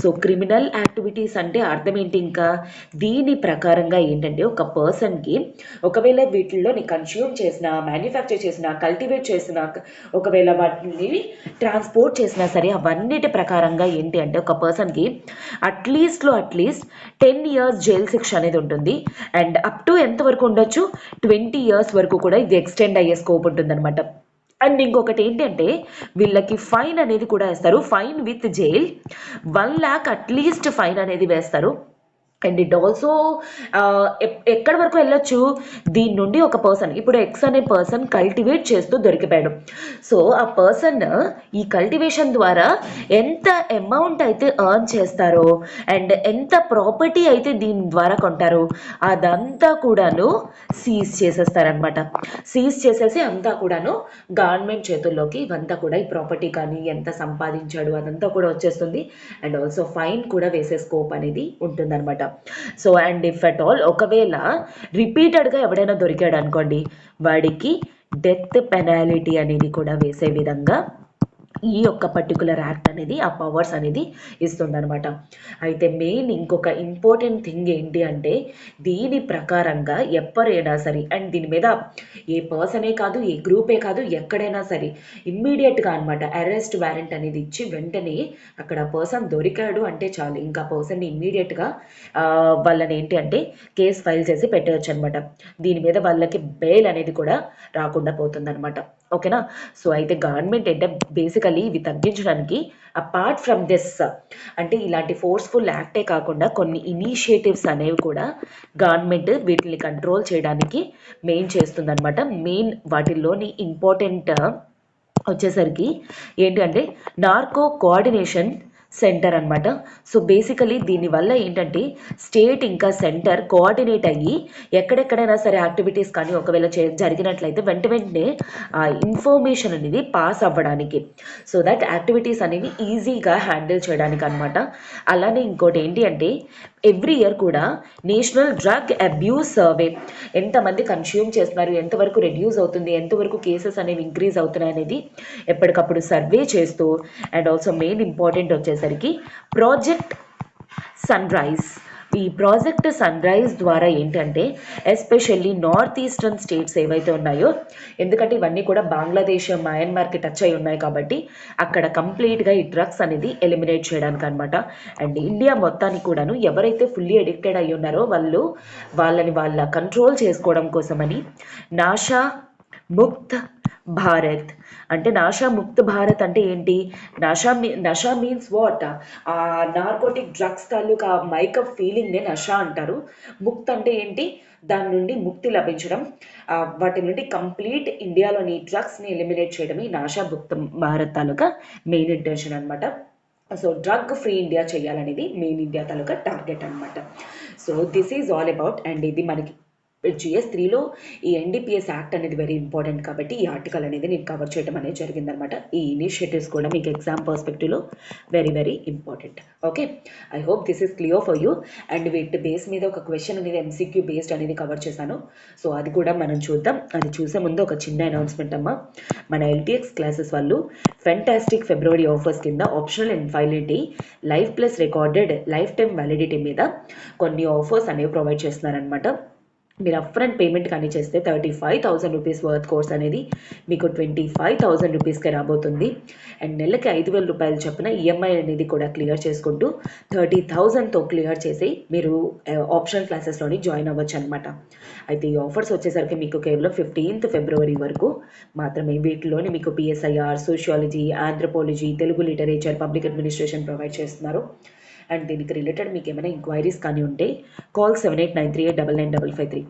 సో క్రిమినల్ యాక్టివిటీస్ అంటే అర్థం ఏంటి? ఇంకా దీని ప్రకారంగా ఏంటంటే ఒక పర్సన్కి ఒకవేళ వీటిల్లో కన్స్యూమ్ చేసిన, మ్యానుఫ్యాక్చర్ చేసిన, కల్టివేట్ చేసిన, ఒకవేళ వాటిని ట్రాన్స్పోర్ట్ చేసినా సరే అవన్నిటి ప్రకారంగా ఏంటి అంటే ఒక పర్సన్కి అట్లీస్ట్ 10 years జైలు శిక్ష అనేది ఉంటుంది. అండ్ అప్ టు ఎంతవరకు ఉండొచ్చు? 20 years వరకు కూడా ఇది ఎక్స్టెండ్ అయ్యే స్కోప్ ఉంటుందన్నమాట. అండ్ ఇంకొకటి ఏంటంటే వీళ్ళకి ఫైన్ అనేది కూడా వేస్తారు. Fine with jail 1 lakh at least fine అనేది వేస్తారు. అండ్ ఇట్ ఆల్సో ఎక్కడి వరకు వెళ్ళొచ్చు, దీని నుండి ఒక పర్సన్, ఇప్పుడు ఎక్స్ అనే పర్సన్ కల్టివేట్ చేస్తూ దొరికిపోయాడు. సో ఆ పర్సన్ ఈ కల్టివేషన్ ద్వారా ఎంత అమౌంట్ అయితే ఎర్న్ చేస్తారో అండ్ ఎంత ప్రాపర్టీ అయితే దీని ద్వారా కొంటారో అదంతా కూడాను సీజ్ చేసేస్తారనమాట. సీజ్ చేసేసి అంతా కూడాను గవర్నమెంట్ చేతుల్లోకి ఇవంతా కూడా ఈ ప్రాపర్టీ కానీ ఎంత సంపాదించాడు అదంతా కూడా వచ్చేస్తుంది. అండ్ ఆల్సో ఫైన్ కూడా వేసే స్కోప్ అనేది ఉంటుందన్నమాట. So and if at all ఒకవేళ రిపీటెడ్గా ఎవడైనా దొరికాడు అనుకోండి, వాడికి డెత్ పెనాలిటీ అనేది కూడా వేసే విధంగా ఈ యొక్క పర్టికులర్ యాక్ట్ అనేది ఆ పవర్స్ అనేది ఇస్తుందన్నమాట. అయితే మెయిన్ ఇంకొక ఇంపార్టెంట్ థింగ్ ఏంటి అంటే, దీని ప్రకారంగా ఎవరైనా సరే అండ్ దీని మీద ఏ పర్సనే కాదు, ఏ గ్రూపే కాదు, ఎక్కడైనా సరే ఇమ్మీడియట్గా అనమాట అరెస్ట్ వారెంట్ అనేది ఇచ్చి వెంటనే అక్కడ పర్సన్ దొరికాడు అంటే చాలు, ఇంకా పర్సన్ని ఇమ్మీడియట్గా వాళ్ళని ఏంటి అంటే కేసు ఫైల్ చేసి పెట్టవచ్చు అనమాట. దీని మీద వాళ్ళకి బెయిల్ అనేది కూడా రాకుండా పోతుందన్నమాట. ఓకేనా. సో అయితే గవర్నమెంట్ అంటే బేసికలీ ఇవి తగ్గించడానికి అపార్ట్ ఫ్రమ్ దిస్ అంటే ఇలాంటి ఫోర్స్ఫుల్ యాక్టే కాకుండా కొన్ని ఇనిషియేటివ్స్ అనేవి కూడా గవర్నమెంట్ వీటిని కంట్రోల్ చేయడానికి మెయిన్ చేస్తుందన్నమాట. మెయిన్ వాటిల్లోని ఇంపార్టెంట్ వచ్చేసరికి ఏంటి అంటే నార్కో కోఆర్డినేషన్ సెంటర్ అనమాట. సో బేసికలీ దీనివల్ల ఏంటంటే స్టేట్ ఇంకా సెంటర్ కోఆర్డినేట్ అయ్యి ఎక్కడెక్కడైనా సరే యాక్టివిటీస్ కానీ ఒకవేళ జరిగినట్లయితే వెంటనే ఆ ఇన్ఫర్మేషన్ అనేది పాస్ అవ్వడానికి, సో దట్ యాక్టివిటీస్ అనేవి ఈజీగా హ్యాండిల్ చేయడానికి అనమాట. అలానే ఇంకోటి ఏంటి అంటే ఎవ్రీ ఇయర్ కూడా నేషనల్ డ్రగ్ అబ్యూస్ సర్వే, ఎంతమంది కన్స్యూమ్ చేస్తున్నారు, ఎంతవరకు రెడ్యూస్ అవుతుంది, ఎంతవరకు కేసెస్ అనేవి ఇంక్రీజ్ అవుతున్నాయి అనేది ఎప్పటికప్పుడు సర్వే చేస్తూ అండ్ ఆల్సో మెయిన్ ఇంపార్టెంట్ వచ్చేసరికి ప్రాజెక్ట్ సన్ రైజ్. ఈ ప్రాజెక్ట్ సన్ రైజ్ ద్వారా ఏంటంటే ఎస్పెషల్లీ నార్త్ ఈస్టర్న్ స్టేట్స్ ఏవైతే ఉన్నాయో, ఎందుకంటే ఇవన్నీ కూడా బంగ్లాదేశ్ మయన్మార్కి టచ్ అయి ఉన్నాయి కాబట్టి అక్కడ కంప్లీట్గా ఈ డ్రగ్స్ అనేది ఎలిమినేట్ చేయడానికి అనమాట. అండ్ ఇండియా మొత్తానికి కూడాను ఎవరైతే ఫుల్లీ అడిక్టెడ్ అయి ఉన్నారో వాళ్ళని వాళ్ళ కంట్రోల్ చేసుకోవడం కోసమని నాషా ముక్త్ భారత్, అంటే నాషా ముక్త్ భారత్ అంటే ఏంటి, నషా మీన్స్ వాట్, ఆ నార్కోటిక్ డ్రగ్స్ తాలూకా మైకప్ ఫీలింగ్నే నషా అంటారు. ముక్త్ అంటే ఏంటి, దాని నుండి ముక్తి లభించడం, వాటి నుండి కంప్లీట్ ఇండియాలోని డ్రగ్స్ని ఎలిమినేట్ చేయడం ఈ నాషా ముక్త్ భారత్ తాలూకా మెయిన్ ఇంటెన్షన్ అనమాట. సో డ్రగ్ ఫ్రీ ఇండియా చేయాలనేది మెయిన్ ఇండియా తాలూకా టార్గెట్ అనమాట. So this is all about. And ఇది మనకి GS3లో ఈ NDPS యాక్ట్ అనేది వెరీ ఇంపార్టెంట్ కాబట్టి ఈ ఆర్టికల్ అనేది నేను కవర్ చేయడం అనేది జరిగిందనమాట. ఈ ఇనిషియేటివ్స్ కూడా మీకు ఎగ్జామ్ పర్స్పెక్టివ్లో very very important. Okay, I hope this is clear for you. And వీటి బేస్ మీద ఒక క్వశ్చన్ అనేది MCQ బేస్డ్ అనేది కవర్ చేశాను. సో అది కూడా మనం చూద్దాం. అది చూసే ముందు ఒక చిన్న అనౌన్స్మెంట్ అమ్మా, మన LTX క్లాసెస్ వాళ్ళు ఫెంటాస్టిక్ ఫిబ్రవరి ఆఫర్స్ కింద ఆప్షనల్ ఇన్ఫైలిటీ life plus recorded life time validity మీద కొన్ని ఆఫర్స్ అనేవి ప్రొవైడ్ చేస్తున్నారనమాట. మీరు అప్ఫ్రంట్ పేమెంట్ కానీ చేస్తే 35,000 రూపీస్ వర్త్ కోర్స్ అనేది మీకు 25,000 రూపీస్కే రాబోతుంది. అండ్ నెలకి 5,000 రూపాయలు చొప్పున EMI అనేది కూడా క్లియర్ చేసుకుంటూ 30,000తో క్లియర్ చేసి మీరు ఆప్షనల్ క్లాసెస్లోని జాయిన్ అవ్వచ్చు అనమాట. అయితే ఈ ఆఫర్స్ వచ్చేసరికి మీకు కేవలం 15th ఫిబ్రవరి వరకు మాత్రమే. వీటిలోని మీకు PSIR, sociology, anthropology, Telugu literature, public administration provide చేస్తున్నారు. అండ్ దీనికి రిలేటెడ్ మీకు ఏమైనా ఎంక్వైరీస్ కానీ ఉంటే కాల్ 7893899553.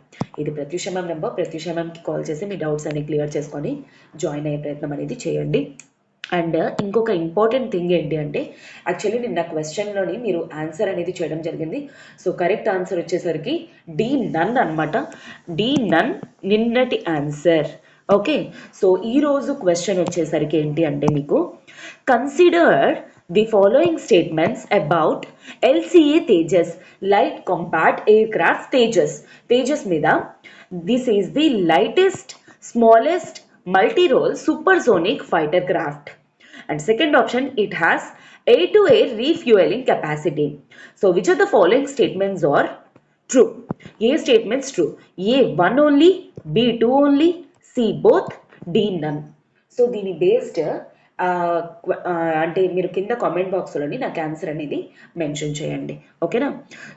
ఇది ప్రత్యూష మ్యామ్ నెంబర్. ప్రత్యూష మ్యామ్కి కాల్ చేసి మీ డౌట్స్ అన్ని క్లియర్ చేసుకొని జాయిన్ అయ్యే ప్రయత్నం అనేది చేయండి. అండ్ ఇంకొక ఇంపార్టెంట్ థింగ్ ఏంటి అంటే, యాక్చువల్లీ నిన్న క్వశ్చన్లోని మీరు ఆన్సర్ అనేది చేయడం జరిగింది. సో కరెక్ట్ ఆన్సర్ వచ్చేసరికి D నన్ అనమాట. D నన్ నిన్నటి ఆన్సర్. ఓకే, సో ఈరోజు క్వశ్చన్ వచ్చేసరికి ఏంటి అంటే మీకు consider the following statements about LCA Tejas, Light Combat Aircraft Tejas. Tejas మీద this is the lightest, smallest, multi-role supersonic fighter craft. And second option, it has air-to-air refueling capacity. So which of the following statements are true? A statements true, A 1 only, B 2 only, C both, D none. So దీని బేస్డ్ అంటే మీరు కింద కామెంట్ బాక్స్లోని నాకు ఆన్సర్ అనేది మెన్షన్ చేయండి, ఓకేనా?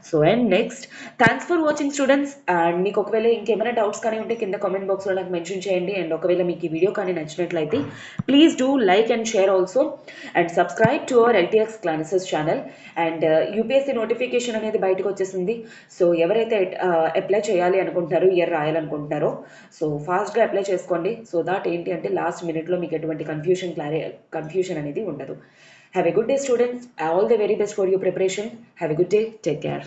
So and next, thanks for watching students. And మీకు ఒకవేళ ఇంకేమైనా డౌట్స్ కానీ ఉంటే కింద కామెంట్ బాక్స్లో నాకు మెన్షన్ చేయండి. అండ్ ఒకవేళ మీకు ఈ వీడియో కానీ నచ్చినట్లయితే please do like and share also and subscribe to our LTX classes channel. And UPSC notification అనేది బయటకు వచ్చేసింది. సో ఎవరైతే అప్లై చేయాలి అనుకుంటున్నారో, ఇయర్ రాయాలనుకుంటున్నారో, సో ఫాస్ట్గా అప్లై చేసుకోండి. సో దాట్ ఏంటి అంటే లాస్ట్ మినిట్లో మీకు ఎటువంటి కన్ఫ్యూషన్ అనేది ఉండదు. Have a good day students. All the very best for your preparation. Have a good day. Take care.